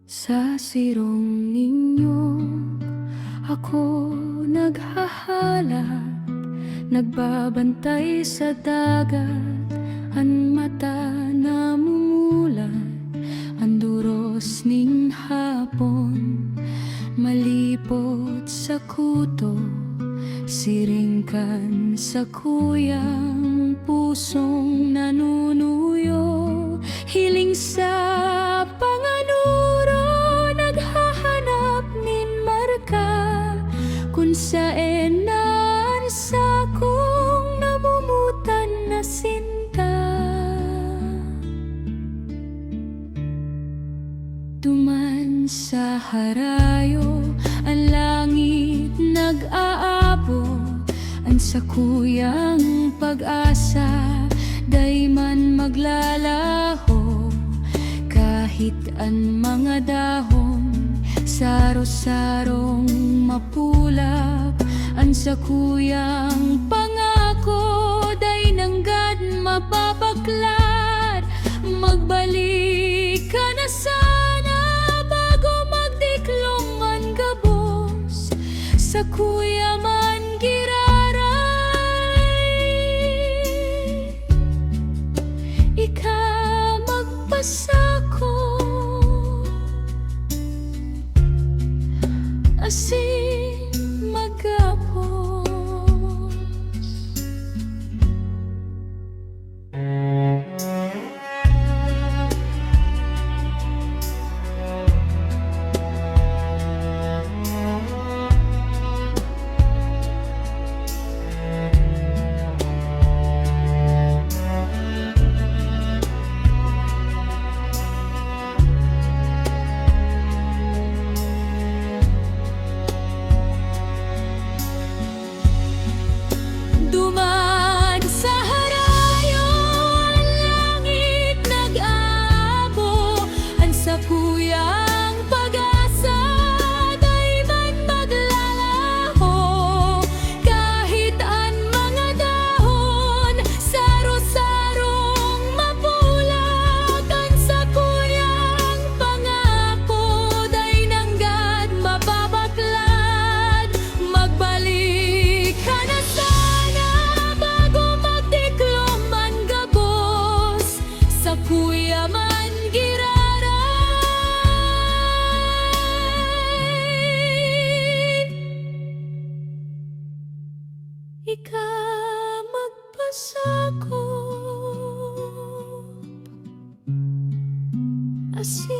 Sa sirong ninyo ako naghahalap, nagbabantay sa dagat, ang mata namumulat, ang duros ning hapon, malipot sa kuto, siringkan sa kuyang pusong nanunuyo, hiling sa panganuro, naghahanap nin marka, kung saan sa kong namumutan na sinta. Duman sa harayo, ang langit nag-aabot, ang sakuyang pag-asa, day man maglalaho, kahit ang mga dahon, saro-sarong mapulap, ang sakuyang pangako, day nanggad mapapaklad. Magbalik ka na sana bago magdiklong ang gabos, sa kuya man giraray, ika magpasako asin magapos. Duman sa harayo, ang langit nag-aabo, ang sakuyang pag-asa, day man maglalaho, kahit ang mga dahon, saro-sarong mapulak, ang sakuyang pangako, day nanggad mapapaklad. Magbalik ka na sana bago magdiklom ang gabos, sa kuya man giraray, ika magpasakop asin